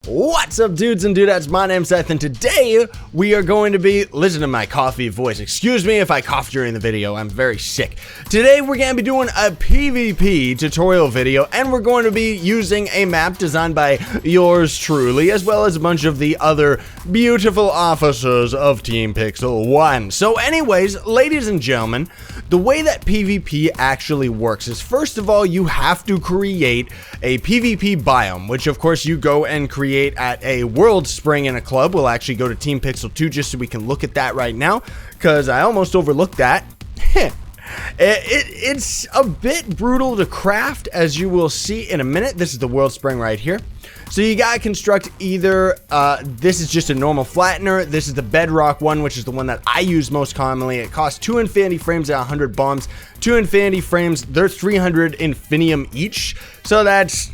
What's up, dudes and dudettes? My name's Scythe, and today we are going to be, listen to my coffee voice, excuse me if I cough during the video, I'm very sick. Today we're going to be doing a PvP tutorial video, and we're going to be using a map designed by yours truly, as well as a bunch of the other beautiful officers of Team Pixel 1. So anyways, ladies and gentlemen, the way that PvP actually works is, first of all, you have to create a PvP biome, which of course you go and create at a world spring in a club. We'll actually go to Team Pixel 2 just so we can look at that right now, because I almost overlooked that. It's a bit brutal to craft, as you will see in a minute. This is the world spring right here. So you gotta construct either, this is just a normal flattener, this is the bedrock one, which is the one that I use most commonly. It costs 2 infinity frames at 100 bombs. 2 infinity frames, they're 300 infinium each, so that's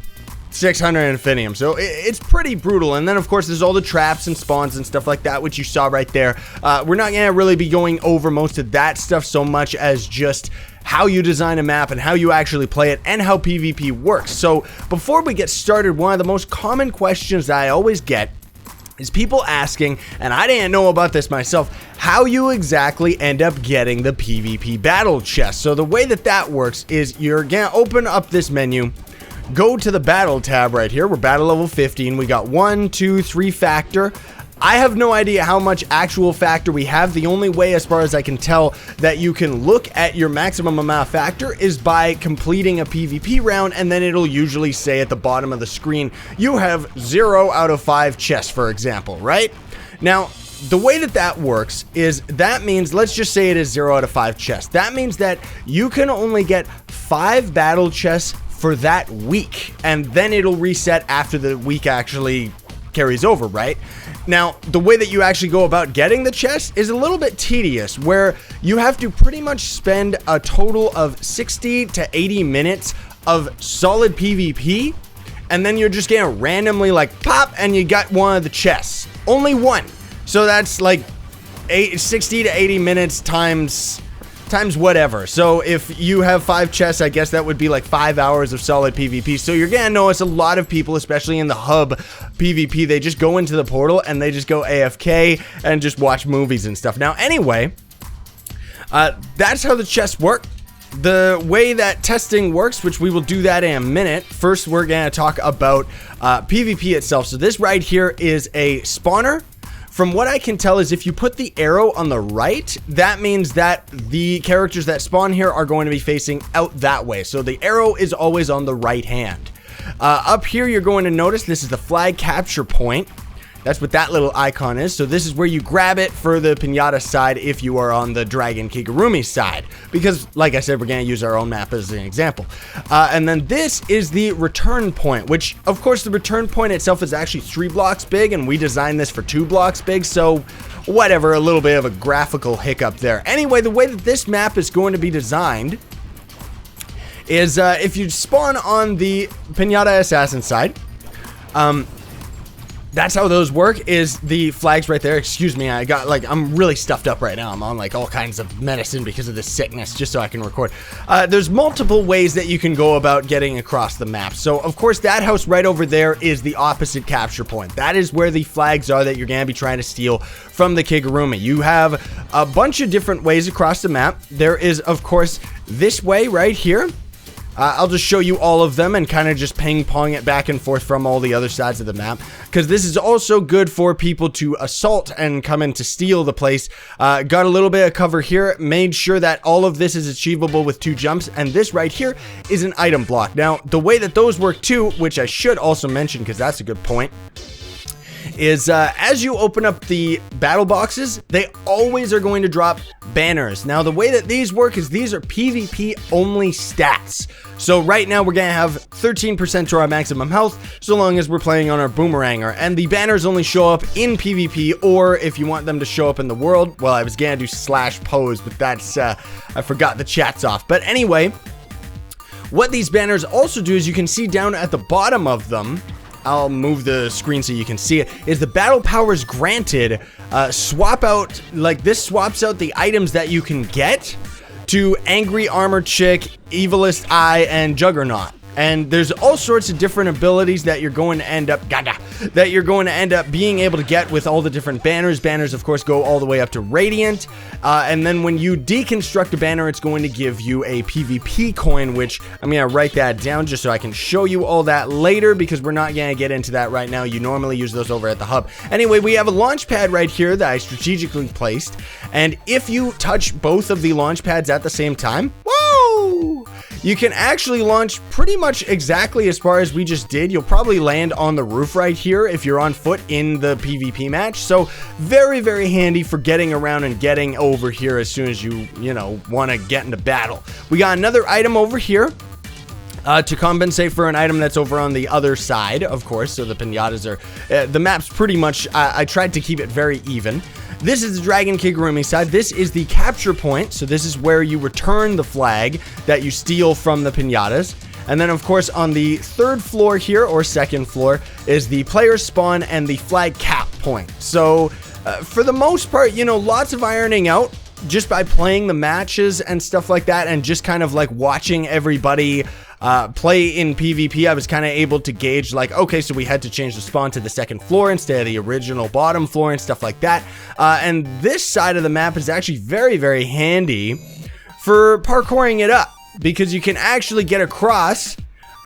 600 infinium, so it's pretty brutal. And then of course there's all the traps and spawns and stuff like that, which you saw right there. We're not gonna really be going over most of that stuff so much as just how you design a map and how you actually play it and how PvP works. So before we get started, one of the most common questions that I always get is people asking, and I didn't know about this myself, how you exactly end up getting the PvP battle chest. So the way that that works is you're gonna open up this menu, go to the battle tab right here. We're battle level 15. We got 1, 2, 3 factor. I have no idea how much actual factor we have. The only way, as far as I can tell, that you can look at your maximum amount of factor is by completing a PvP round, and then it'll usually say at the bottom of the screen, you have 0 out of 5 chests, for example, right? Now, the way that that works is, that means, let's just say it is 0 out of 5 chests. That means that you can only get 5 battle chests for that week, and then it'll reset after the week actually carries over, right? Now, the way that you actually go about getting the chest is a little bit tedious, where you have to pretty much spend a total of 60 to 80 minutes of solid PvP, and then you're just gonna randomly like pop and you got one of the chests. Only one. So that's like 60 to 80 minutes times whatever. So if you have 5 chests, I guess that would be like 5 hours of solid PvP. So you're gonna notice a lot of people, especially in the hub PvP, they just go into the portal and they just go AFK and just watch movies and stuff. Now anyway, that's how the chests work. The way that testing works, which we will do that in a minute, first we're gonna talk about PvP itself. So this right here is a spawner. From what I can tell is, if you put the arrow on the right, that means that the characters that spawn here are going to be facing out that way. So the arrow is always on the right hand. Up here, you're going to notice this is the flag capture point. That's what that little icon is. So this is where you grab it for the pinata side if you are on the Dragon Kigurumi side. Because, like I said, we're going to use our own map as an example. And then this is the return point, which, of course, the return point itself is actually 3 blocks big, and we designed this for 2 blocks big, so whatever, a little bit of a graphical hiccup there. Anyway, the way that this map is going to be designed is if you spawn on the Pinata Assassin side, that's how those work, is the flags right there. Excuse me, I'm really stuffed up right now. I'm on like all kinds of medicine because of this sickness, just so I can record. There's multiple ways that you can go about getting across the map. So of course that house right over there is the opposite capture point. That is where the flags are that you're gonna be trying to steal from the Kigurumi. You have a bunch of different ways across the map. There is of course this way right here. I'll just show you all of them and kind of just ping-pong it back and forth from all the other sides of the map, because this is also good for people to assault and come in to steal the place. Got a little bit of cover here, made sure that all of this is achievable with 2 jumps, and this right here is an item block. Now, the way that those work too, which I should also mention because that's a good point, is as you open up the battle boxes, they always are going to drop banners. Now, the way that these work is these are PvP only stats. So right now we're gonna have 13% to our maximum health, so long as we're playing on our boomeranger, and the banners only show up in PvP, or if you want them to show up in the world, well, I was gonna do /pose, but that's I forgot the chats off. But anyway, what these banners also do is, you can see down at the bottom of them, I'll move the screen so you can see it, is the battle powers granted swap out, like this swaps out the items that you can get to Angry Armor Chick, Evilest Eye, and Juggernaut. And there's all sorts of different abilities that you're going to end up being able to get with all the different banners. Banners, of course, go all the way up to Radiant. And then when you deconstruct a banner, it's going to give you a PvP coin, which I'm going to write that down just so I can show you all that later, because we're not going to get into that right now. You normally use those over at the hub. Anyway, we have a launch pad right here that I strategically placed. And if you touch both of the launch pads at the same time, whoa! You can actually launch pretty much exactly as far as we just did. You'll probably land on the roof right here if you're on foot in the PvP match. So very, very handy for getting around and getting over here as soon as you want to get into battle. We got another item over here to compensate for an item that's over on the other side, of course. So the pinatas are, the map's pretty much, I tried to keep it very even. This is the Dragon Kigurumi side. This is the capture point. So this is where you return the flag that you steal from the pinatas. And then, of course, on the third floor here, or second floor, is the player spawn and the flag cap point. So for the most part, lots of ironing out just by playing the matches and stuff like that, and just kind of like watching everybody play in PvP. I was kind of able to gauge, like, okay, so we had to change the spawn to the second floor instead of the original bottom floor and stuff like that. And this side of the map is actually very, very handy for parkouring it up, because you can actually get across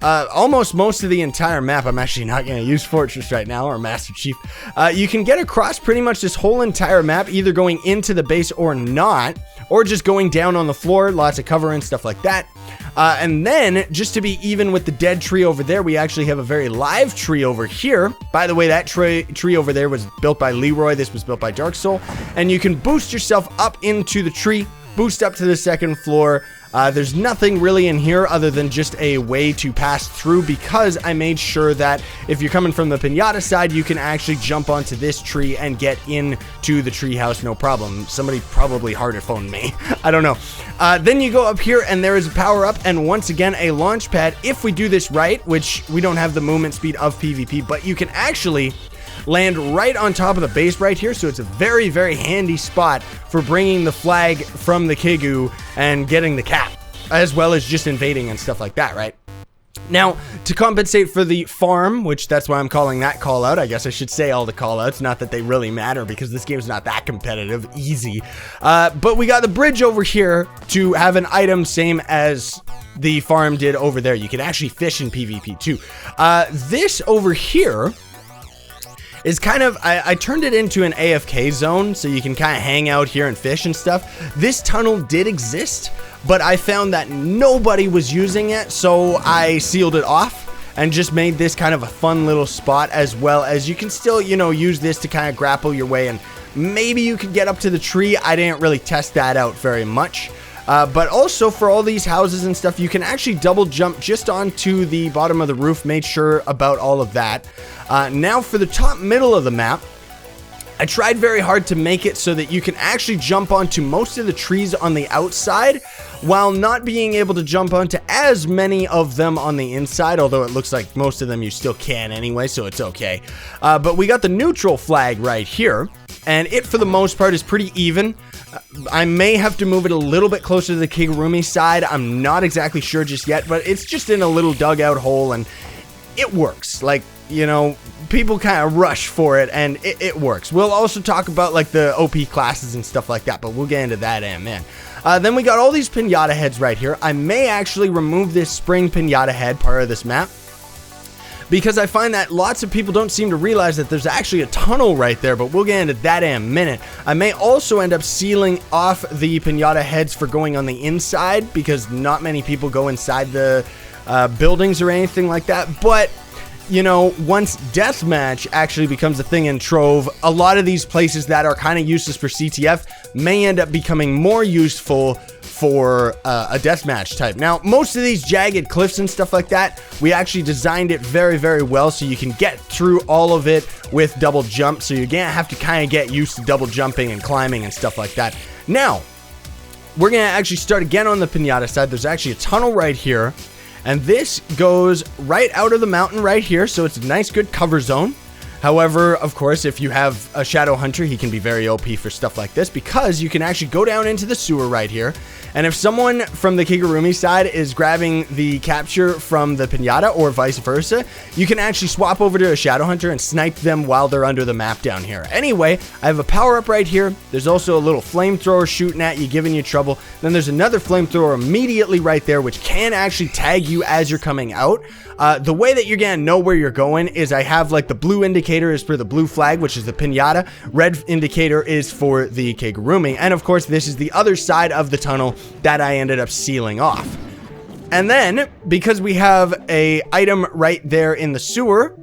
almost most of the entire map. I'm actually not going to use Fortress right now, or Master Chief. You can get across pretty much this whole entire map, either going into the base or not, or just going down on the floor, lots of cover and stuff like that. And then, just to be even with the dead tree over there, we actually have a very live tree over here. By the way, that tree over there was built by Leroy. This was built by Dark Soul. And you can boost yourself up into the tree, boost up to the second floor. There's nothing really in here other than just a way to pass through, because I made sure that if you're coming from the pinata side, you can actually jump onto this tree and get into the tree house, no problem. Somebody probably harder phoned me. I don't know. Then you go up here and there is a power up, and once again a launch pad. If we do this right, which we don't have the movement speed of PvP, but you can actually land right on top of the base right here. So it's a very, very handy spot for bringing the flag from the Kigu and getting the cap, as well as just invading and stuff like that, right? Now, to compensate for the farm, which that's why I'm calling that call out, I guess I should say all the call outs, not that they really matter because this game's not that competitive, easy. But we got the bridge over here to have an item same as the farm did over there. You can actually fish in PvP too. This over here is kind of, I turned it into an AFK zone, so you can kind of hang out here and fish and stuff. This tunnel did exist, but I found that nobody was using it, so I sealed it off and just made this kind of a fun little spot, as well as you can still, use this to kind of grapple your way, and maybe you could get up to the tree. I didn't really test that out very much. But also for all these houses and stuff, you can actually double jump just onto the bottom of the roof. Made sure about all of that. Now for the top middle of the map, I tried very hard to make it so that you can actually jump onto most of the trees on the outside, while not being able to jump onto as many of them on the inside, although it looks like most of them you still can anyway, so it's okay. But we got the neutral flag right here, and it for the most part is pretty even. I may have to move it a little bit closer to the Kigurumi side. I'm not exactly sure just yet, but it's just in a little dugout hole, and it works. Like, people kind of rush for it, and it works. We'll also talk about like the OP classes and stuff like that, but we'll get into that in a minute. Then we got all these pinata heads right here. I may actually remove this spring pinata head part of this map, because I find that lots of people don't seem to realize that there's actually a tunnel right there, but we'll get into that in a minute. I may also end up sealing off the pinata heads for going on the inside, because not many people go inside the buildings or anything like that. But once deathmatch actually becomes a thing in Trove, a lot of these places that are kind of useless for CTF may end up becoming more useful for a deathmatch type. Now, most of these jagged cliffs and stuff like that, we actually designed it very, very well, so you can get through all of it with double jump, so you're gonna have to kind of get used to double jumping and climbing and stuff like that. Now, we're gonna actually start again on the pinata side. There's actually a tunnel right here, and this goes right out of the mountain right here, so it's a nice good cover zone. However, of course, if you have a Shadow Hunter, he can be very OP for stuff like this, because you can actually go down into the sewer right here, and if someone from the Kigurumi side is grabbing the capture from the Pinata or vice versa, you can actually swap over to a Shadow Hunter and snipe them while they're under the map down here. Anyway, I have a power-up right here. There's also a little flamethrower shooting at you, giving you trouble. Then there's another flamethrower immediately right there, which can actually tag you as you're coming out. The way that you're gonna know where you're going is I have like the blue indicator is for the blue flag, which is the Pinata. Red indicator is for the Kigurumi. And of course, this is the other side of the tunnel that I ended up sealing off. And then, because we have a item right there in the sewer,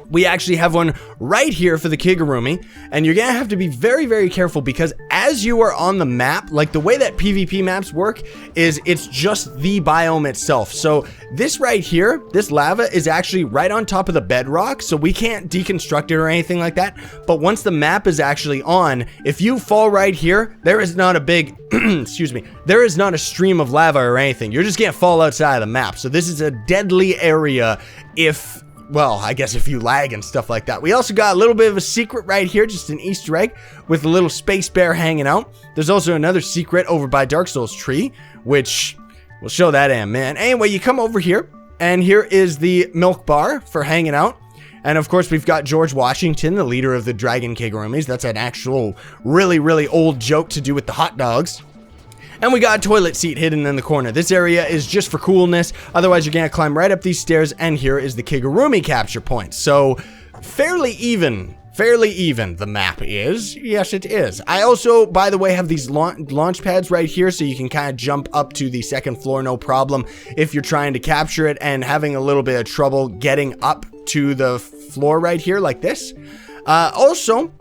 we actually have one right here for the Kigurumi, and you're gonna have to be very, very careful, because as you are on the map, like the way that PvP maps work is it's just the biome itself. So this right here, this lava is actually right on top of the bedrock, so we can't deconstruct it or anything like that. But once the map is actually on, if you fall right here, there is not a big, excuse me, there is not a stream of lava or anything. You're just gonna fall outside of the map. So this is a deadly area if, well, I guess if you lag and stuff like that. We also got a little bit of a secret right here, just an Easter egg with a little space bear hanging out. There's also another secret over by Dark Souls tree, which we'll show that in, man. Anyway, you come over here, and here is the milk bar for hanging out. And of course, we've got George Washington, the leader of the Dragon Kigurumis. That's an actual really, really old joke to do with the hot dogs. And we got a toilet seat hidden in the corner. This area is just for coolness. Otherwise, you're gonna climb right up these stairs, and here is the Kigurumi capture point. So, fairly even the map is. Yes, it is. I also, by the way, have these launch pads right here, so you can kind of jump up to the second floor, no problem, if you're trying to capture it and having a little bit of trouble getting up to the floor right here, like this. Also,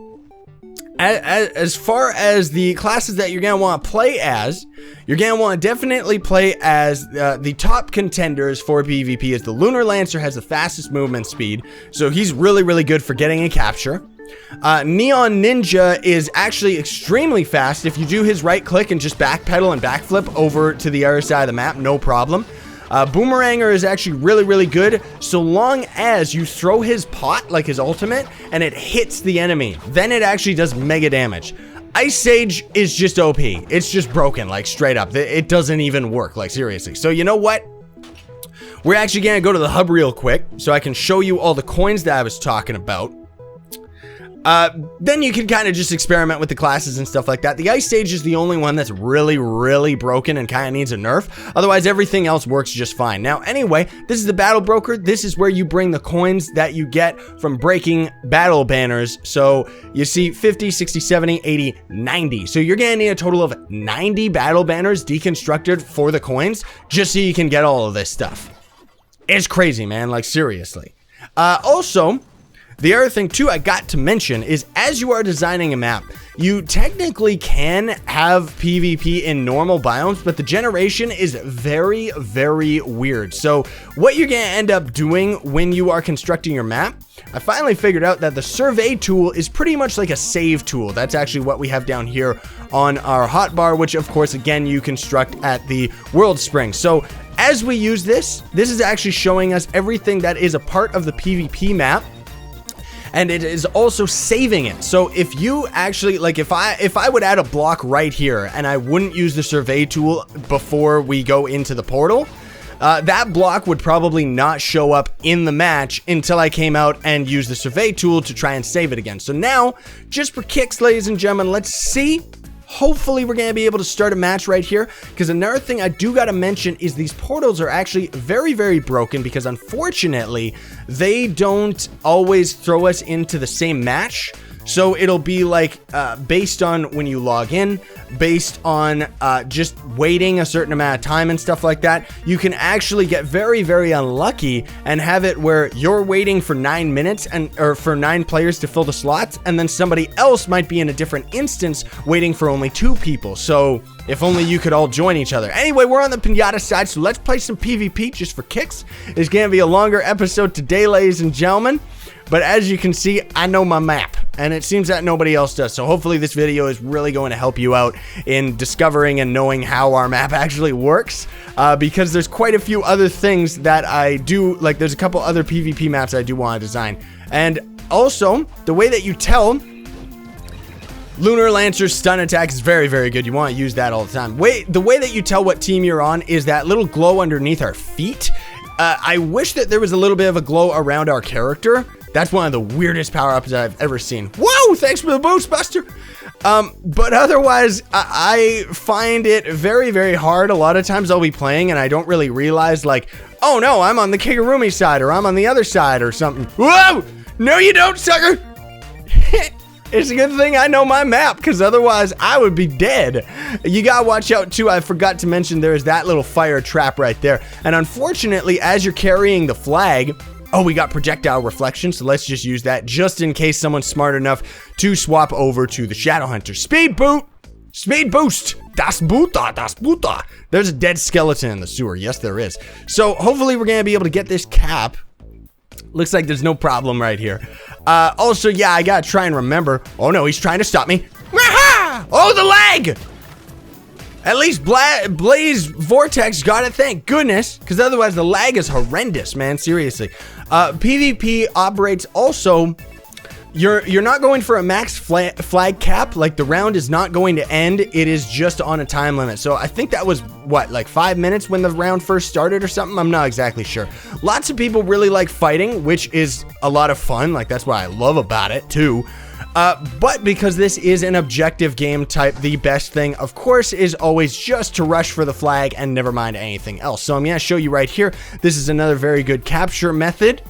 as far as the classes that you're going to want to play as, you're going to want to definitely play as the top contenders for PvP is the Lunar Lancer. Has the fastest movement speed, so he's really, really good for getting a capture. Neon Ninja is actually extremely fast. If you do his right click and just backpedal and backflip over to the other side of the map, no problem. Boomeranger is actually really, really good so long as you throw his pot, like his ultimate, and it hits the enemy. Then it actually does mega damage. Ice Sage is just OP. It's just broken, like straight up. It doesn't even work, like seriously. So you know what? We're actually gonna go to the hub real quick so I can show you all the coins that I was talking about. Then you can kind of just experiment with the classes and stuff like that. The Ice Sage is the only one that's really, really broken and kind of needs a nerf. Otherwise, everything else works just fine. Now, anyway, this is the Battle Broker. This is where you bring the coins that you get from breaking battle banners. So you see 50, 60, 70, 80, 90. So you're going to need a total of 90 battle banners deconstructed for the coins just so you can get all of this stuff. It's crazy, man. Like, seriously. Also, the other thing too I got to mention is as you are designing a map, you technically can have PvP in normal biomes, but the generation is very, very weird. So what you're gonna end up doing when you are constructing your map, I finally figured out that the survey tool is pretty much like a save tool. That's actually what we have down here on our hotbar, which of course again you construct at the world spring. So as we use this is actually showing us everything that is a part of the PvP map. And it is also saving it. So if you actually, like if I would add a block right here and I wouldn't use the survey tool before we go into the portal, that block would probably not show up in the match until I came out and used the survey tool to try and save it again. So now, just for kicks, ladies and gentlemen, let's see. Hopefully we're going to be able to start a match right here, because another thing I do got to mention is these portals are actually very, very broken, because unfortunately they don't always throw us into the same match. So it'll be like based on when you log in, based on just waiting a certain amount of time and stuff like that. You can actually get very, very unlucky and have it where you're waiting for 9 minutes or for 9 players to fill the slots, and then somebody else might be in a different instance waiting for only 2 people. So if only you could all join each other. Anyway, we're on the Pinata side, so let's play some PvP just for kicks. It's gonna be a longer episode today, ladies and gentlemen. But as you can see, I know my map, and it seems that nobody else does. So hopefully this video is really going to help you out in discovering and knowing how our map actually works. Because there's quite a few other things that I do, like there's a couple other PvP maps I do want to design. And Also, the way that you tell Lunar Lancer's stun attack is very, very good. You want to use that all the time. The way that you tell what team you're on is that little glow underneath our feet. I wish that there was a little bit of a glow around our character. That's one of the weirdest power-ups I've ever seen. Whoa, thanks for the boost, Buster. But otherwise, I find it very, very hard. A lot of times I'll be playing and I don't really realize, like, oh no, I'm on the Kigurumi side or I'm on the other side or something. Whoa! No, you don't, sucker! It's a good thing I know my map, because otherwise I would be dead. You gotta watch out too. I forgot to mention there's that little fire trap right there. And unfortunately, as you're carrying the flag, oh, we got projectile reflection, so let's just use that just in case someone's smart enough to swap over to the Shadow Hunter. Speed boot! Speed boost! Das Buta, das Buta. There's a dead skeleton in the sewer. Yes, there is. So hopefully we're gonna be able to get this cap. Looks like there's no problem right here. Also, yeah, I gotta try and remember. Oh no, he's trying to stop me. Aha! Oh, the lag! At least Blaze Vortex got it, thank goodness, because otherwise the lag is horrendous, man, seriously. PvP operates also, you're not going for a max flag cap, like the round is not going to end, it is just on a time limit. So I think that was, what, like 5 minutes when the round first started or something? I'm not exactly sure. Lots of people really like fighting, which is a lot of fun, like that's what I love about it too. But because this is an objective game type, the best thing, of course, is always just to rush for the flag and never mind anything else. So I'm going to show you right here. This is another very good capture method.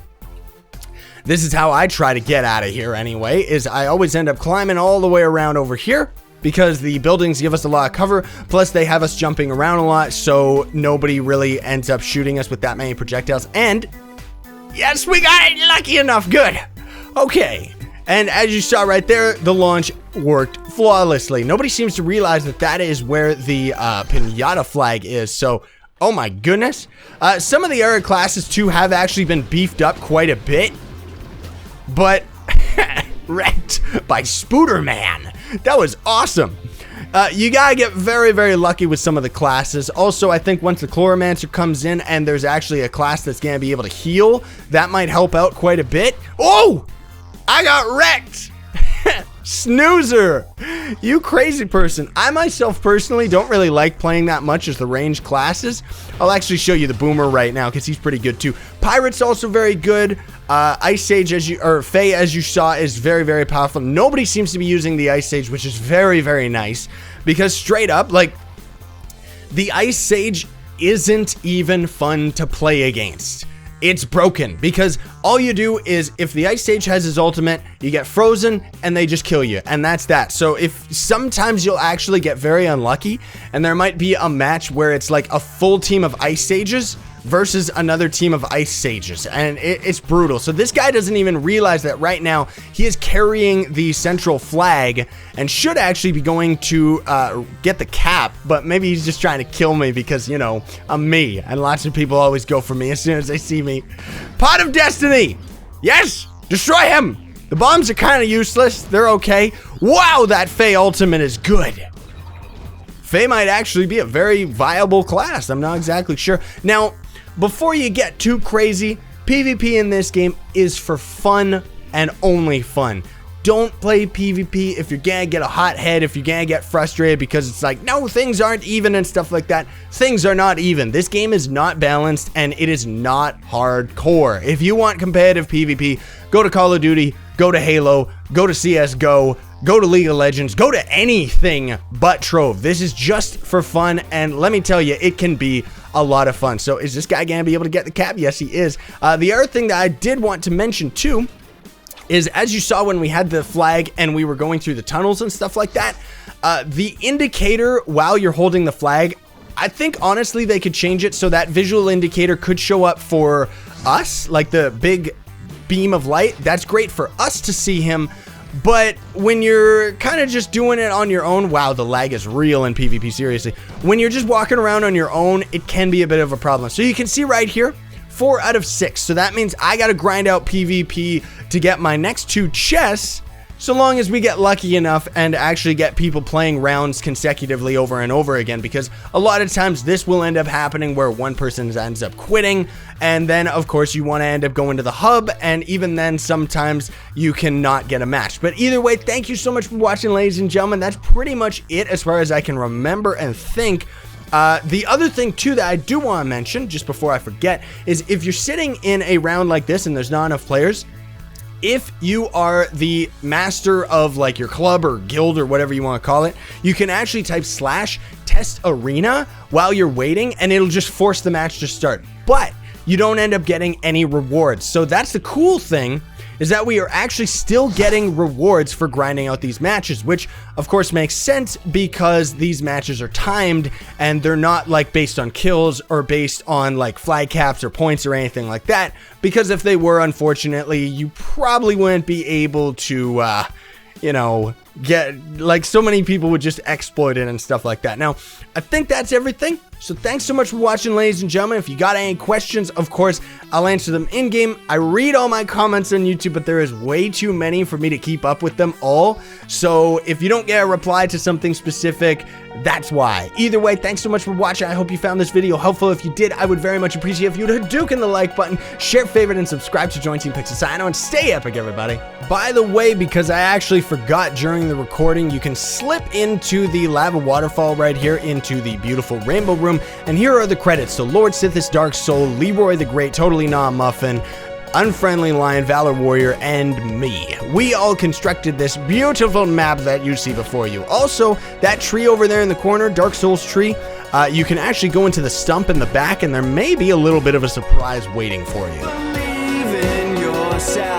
This is how I try to get out of here anyway, is I always end up climbing all the way around over here because the buildings give us a lot of cover, plus they have us jumping around a lot, so nobody really ends up shooting us with that many projectiles. And yes, we got it lucky enough. Good. Okay. And as you saw right there, the launch worked flawlessly. Nobody seems to realize that that is where the pinata flag is. So, oh my goodness. Some of the other classes too have actually been beefed up quite a bit. But wrecked by Spooderman. That was awesome. You gotta get very, very lucky with some of the classes. Also, I think once the Chloromancer comes in and there's actually a class that's gonna be able to heal, that might help out quite a bit. Oh! I got wrecked! Snoozer! You crazy person. I myself personally don't really like playing that much as the ranged classes. I'll actually show you the Boomer right now because he's pretty good too. Pirate's also very good. Ice Sage, Faye, as you saw, is very, very powerful. Nobody seems to be using the Ice Sage, which is very, very nice. Because straight up, like, the Ice Sage isn't even fun to play against. It's broken because all you do is if the Ice Sage has his ultimate, you get frozen and they just kill you, and that's that. So if sometimes you'll actually get very unlucky and there might be a match where it's like a full team of Ice Sages versus another team of Ice Sages, and it's brutal. So this guy doesn't even realize that right now he is carrying the central flag and should actually be going to get the cap, but maybe he's just trying to kill me because, you know, I'm me, and lots of people always go for me as soon as they see me. Pot of Destiny! Yes! Destroy him! The bombs are kind of useless. They're okay. Wow, that Faye ultimate is good. Faye might actually be a very viable class. I'm not exactly sure. Now, before you get too crazy, PvP in this game is for fun and only fun. Don't play PvP if you're gonna get a hot head, if you're gonna get frustrated because it's like, no, things aren't even and stuff like that. Things are not even. This game is not balanced and it is not hardcore. If you want competitive PvP, go to Call of Duty, go to Halo, go to CSGO, go to League of Legends, go to anything but Trove. This is just for fun, and let me tell you, it can be a lot of fun. So is this guy gonna be able to get the cap? Yes, he is. The other thing that I did want to mention too is, as you saw when we had the flag and we were going through the tunnels and stuff like that, the indicator while you're holding the flag, I think honestly they could change it so that visual indicator could show up for us, like the big beam of light. That's great for us to see him. But when you're kind of just doing it on your own, wow, the lag is real in PvP, seriously. When you're just walking around on your own, it can be a bit of a problem. So you can see right here, 4 out of 6. So that means I got to grind out PvP to get my next 2 chests so long as we get lucky enough and actually get people playing rounds consecutively over and over again, because a lot of times this will end up happening where one person ends up quitting, and then of course you want to end up going to the hub, and even then sometimes you cannot get a match. But either way, thank you so much for watching, ladies and gentlemen. That's pretty much it as far as I can remember and think. The other thing too that I do want to mention, just before I forget, is if you're sitting in a round like this and there's not enough players, if you are the master of like your club or guild or whatever you want to call it, you can actually type /test-arena while you're waiting, and it'll just force the match to start. But you don't end up getting any rewards. So that's the cool thing, is that we are actually still getting rewards for grinding out these matches, which of course makes sense because these matches are timed and they're not like based on kills or based on like flag caps or points or anything like that, because if they were, unfortunately, you probably wouldn't be able to you know, get, like, so many people would just exploit it and stuff like that. Now, I think that's everything. So thanks so much for watching, ladies and gentlemen. If you got any questions, of course, I'll answer them in game. I read all my comments on YouTube, but there is way too many for me to keep up with them all. So if you don't get a reply to something specific, that's why. Either way, thanks so much for watching. I hope you found this video helpful. If you did, I would very much appreciate if you would Hadouken the like button, share, favorite, and subscribe to join Team Pixelsino, and stay epic, everybody. By the way, because I actually forgot during the recording, you can slip into the lava waterfall right here into the beautiful rainbow room, and here are the credits. So Lord Scythe, Dark Soul, Leroy the Great, Totally Not Muffin, Unfriendly Lion, Valor Warrior, and me. We all constructed this beautiful map that you see before you. Also, that tree over there in the corner, Dark Souls tree, you can actually go into the stump in the back, and there may be a little bit of a surprise waiting for you. Believe in yourself.